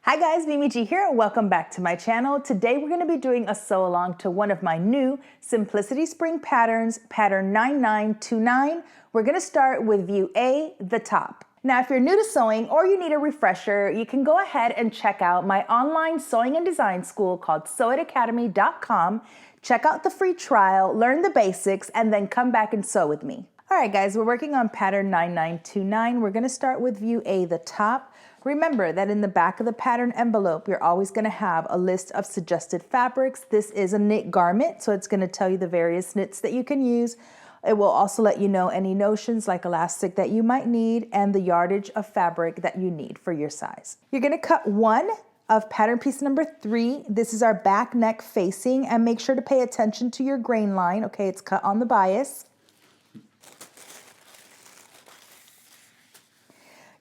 Hi guys, Mimi G here. Welcome back to my channel. Today we're going to be doing a sew along to one of my new Simplicity Spring patterns, pattern 9929. We're going to start with view A, the top. Now, if you're new to sewing or you need a refresher, you can go ahead and check out my online sewing and design school called sewitacademy.com. Check out the free trial, learn the basics, and then come back and sew with me. All right, guys, we're working on pattern 9929. We're going to start with view A, the top. Remember that in the back of the pattern envelope, you're always going to have a list of suggested fabrics. This is a knit garment, so it's going to tell you the various knits that you can use. It will also let you know any notions like elastic that you might need and the yardage of fabric that you need for your size. You're going to cut one of pattern piece number 3. This is our back neck facing, and make sure to pay attention to your grain line. Okay, it's cut on the bias.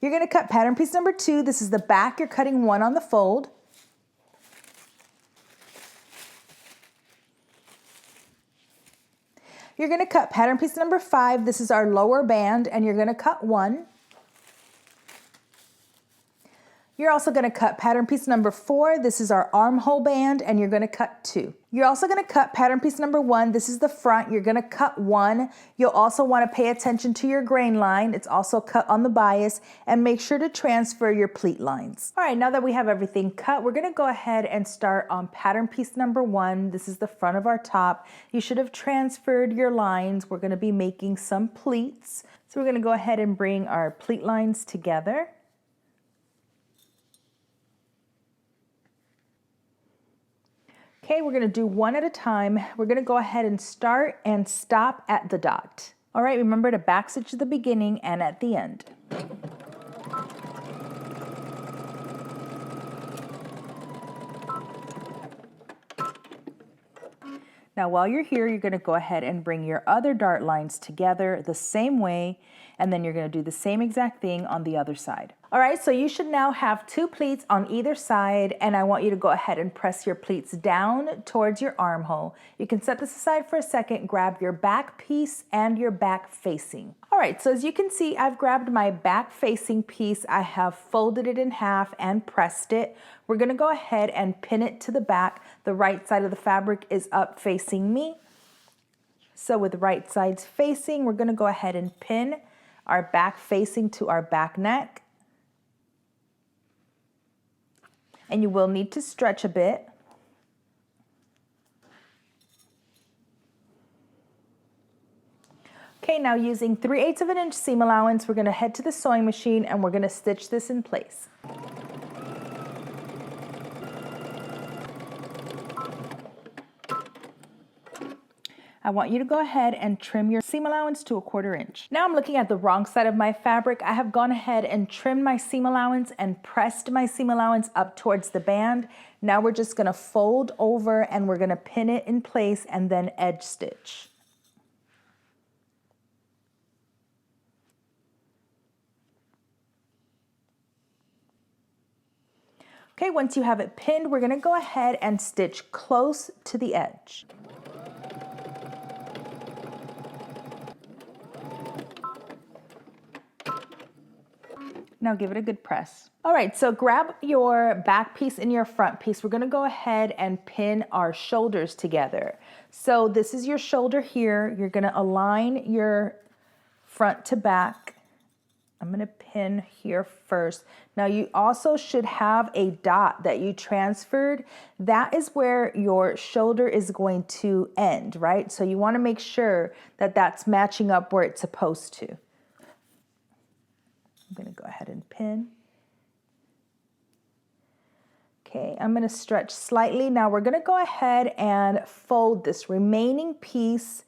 You're going to cut pattern piece number 2. This is the back. You're cutting 1 on the fold. You're going to cut pattern piece number 5. This is our lower band, and you're going to cut 1. You're also going to cut pattern piece number 4. This is our armhole band, and you're going to cut 2. You're also going to cut pattern piece number 1. This is the front. You're going to cut 1. You'll also want to pay attention to your grain line. It's also cut on the bias, and make sure to transfer your pleat lines. All right, now that we have everything cut, we're going to go ahead and start on pattern piece number 1. This is the front of our top. You should have transferred your lines. We're going to be making some pleats. So we're going to go ahead and bring our pleat lines together. Okay, we're going to do one at a time. We're going to go ahead and start and stop at the dot. All right, remember to backstitch at the beginning and at the end. Now, while you're here, you're going to go ahead and bring your other dart lines together the same way, and then you're going to do the same exact thing on the other side. All right, so you should now have 2 pleats on either side, and I want you to go ahead and press your pleats down towards your armhole. You can set this aside for a second, grab your back piece and your back facing. All right, so as you can see, I've grabbed my back facing piece. I have folded it in half and pressed it. We're gonna go ahead and pin it to the back. The right side of the fabric is up facing me. So with right sides facing, we're gonna go ahead and pin our back facing to our back neck. And you will need to stretch a bit. Okay, now using 3/8 of an inch seam allowance, we're going to head to the sewing machine and we're going to stitch this in place. I want you to go ahead and trim your seam allowance to 1/4 inch. Now I'm looking at the wrong side of my fabric. I have gone ahead and trimmed my seam allowance and pressed my seam allowance up towards the band. Now we're just gonna fold over and we're gonna pin it in place and then edge stitch. Okay, once you have it pinned, we're gonna go ahead and stitch close to the edge. Now give it a good press. All right, so grab your back piece and your front piece. We're gonna go ahead and pin our shoulders together. So this is your shoulder here. You're gonna align your front to back. I'm gonna pin here first. Now you also should have a dot that you transferred. That is where your shoulder is going to end, right? So you wanna make sure that that's matching up where it's supposed to. I'm going to go ahead and pin. Okay, I'm going to stretch slightly. Now we're going to go ahead and fold this remaining piece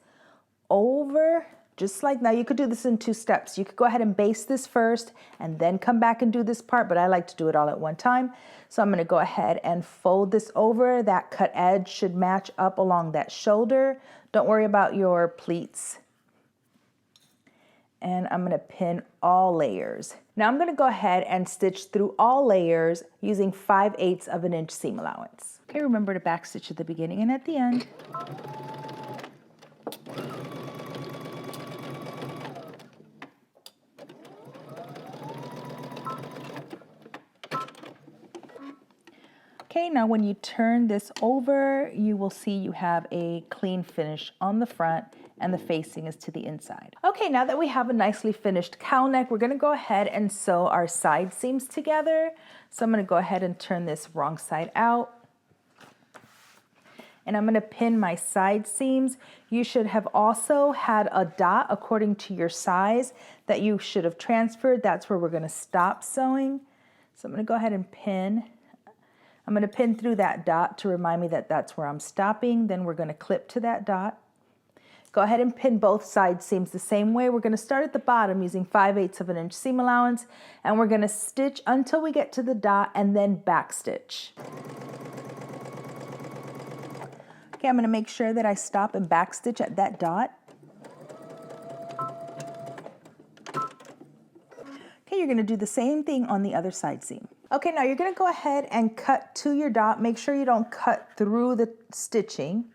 over, just like now. You could do this in 2 steps. You could go ahead and baste this first and then come back and do this part, but I like to do it all at one time. So I'm going to go ahead and fold this over. That cut edge should match up along that shoulder. Don't worry about your pleats. And I'm going to pin all layers. Now I'm going to go ahead and stitch through all layers using 5/8 of an inch seam allowance. Okay, remember to backstitch at the beginning and at the end. Okay, now when you turn this over, you will see you have a clean finish on the front and the facing is to the inside. Okay, now that we have a nicely finished cowl neck, we're gonna go ahead and sew our side seams together. So I'm gonna go ahead and turn this wrong side out. And I'm gonna pin my side seams. You should have also had a dot according to your size that you should have transferred. That's where we're gonna stop sewing. So I'm gonna go ahead and pin. I'm gonna pin through that dot to remind me that that's where I'm stopping. Then we're gonna clip to that dot. Go ahead and pin both side seams the same way. We're gonna start at the bottom using 5/8 of an inch seam allowance, and we're gonna stitch until we get to the dot and then back stitch. Okay, I'm gonna make sure that I stop and back stitch at that dot. Okay, you're gonna do the same thing on the other side seam. Okay, now you're gonna go ahead and cut to your dot. Make sure you don't cut through the stitching.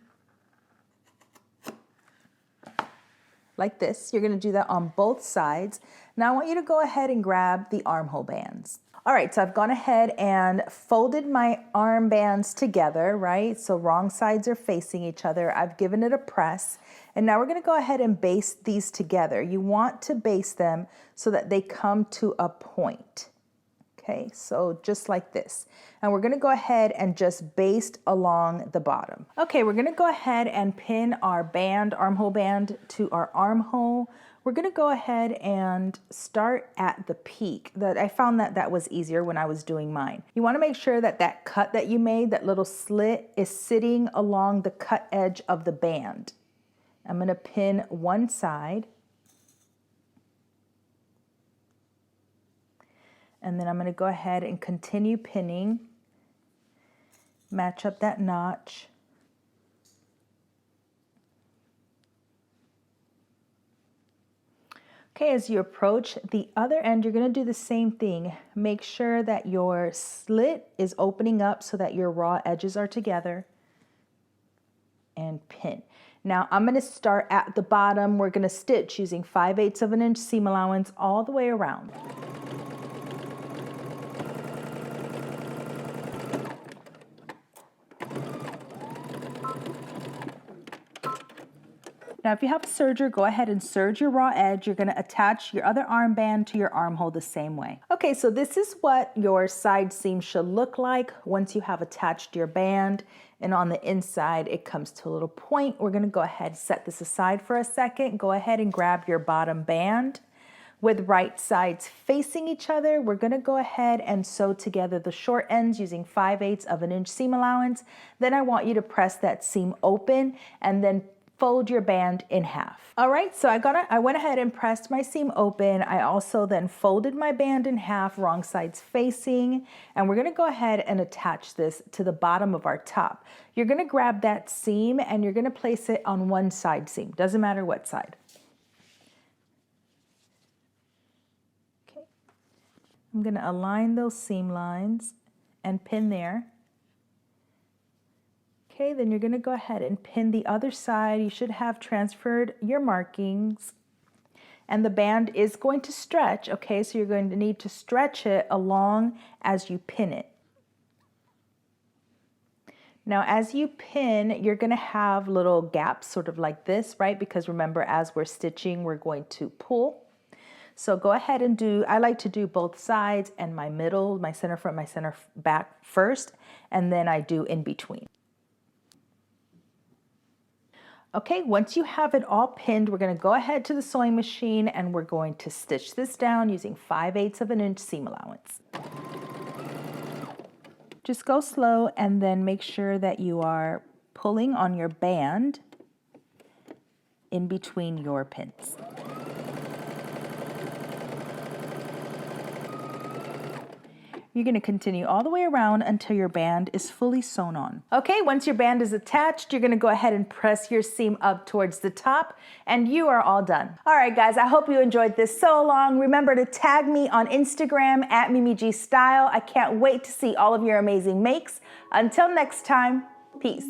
Like this. You're gonna do that on both sides. Now I want you to go ahead and grab the armhole bands. All right, so I've gone ahead and folded my arm bands together, right? So wrong sides are facing each other. I've given it a press. And now we're gonna go ahead and baste these together. You want to baste them so that they come to a point. Okay, so just like this. And we're gonna go ahead and just baste along the bottom. Okay, we're gonna go ahead and pin our band, armhole band, to our armhole. We're gonna go ahead and start at the peak. I found that was easier when I was doing mine. You wanna make sure that that cut that you made, that little slit, is sitting along the cut edge of the band. I'm gonna pin one side. And then I'm gonna go ahead and continue pinning, match up that notch. Okay, as you approach the other end, you're gonna do the same thing. Make sure that your slit is opening up so that your raw edges are together, and pin. Now I'm gonna start at the bottom. We're gonna stitch using 5/8 of an inch seam allowance all the way around. Now, if you have a serger, go ahead and serge your raw edge. You're gonna attach your other armband to your armhole the same way. Okay, so this is what your side seam should look like once you have attached your band, and on the inside, it comes to a little point. We're gonna go ahead and set this aside for a second. Go ahead and grab your bottom band. With right sides facing each other, we're gonna go ahead and sew together the short ends using 5/8 of an inch seam allowance. Then I want you to press that seam open and then fold your band in half. All right, so I went ahead and pressed my seam open. I also then folded my band in half, wrong sides facing, and we're gonna go ahead and attach this to the bottom of our top. You're gonna grab that seam and you're gonna place it on one side seam, doesn't matter what side. Okay, I'm gonna align those seam lines and pin there. Okay, then you're gonna go ahead and pin the other side. You should have transferred your markings. And the band is going to stretch, okay? So you're going to need to stretch it along as you pin it. Now, as you pin, you're gonna have little gaps sort of like this, right? Because remember, as we're stitching, we're going to pull. So go ahead and I like to do both sides and my middle, my center front, my center back first, and then I do in between. Okay, once you have it all pinned, we're gonna go ahead to the sewing machine and we're going to stitch this down using 5/8 of an inch seam allowance. Just go slow and then make sure that you are pulling on your band in between your pins. You're gonna continue all the way around until your band is fully sewn on. Okay, once your band is attached, you're gonna go ahead and press your seam up towards the top and you are all done. All right, guys, I hope you enjoyed this sew along. Remember to tag me on Instagram at MimiGStyle. I can't wait to see all of your amazing makes. Until next time, peace.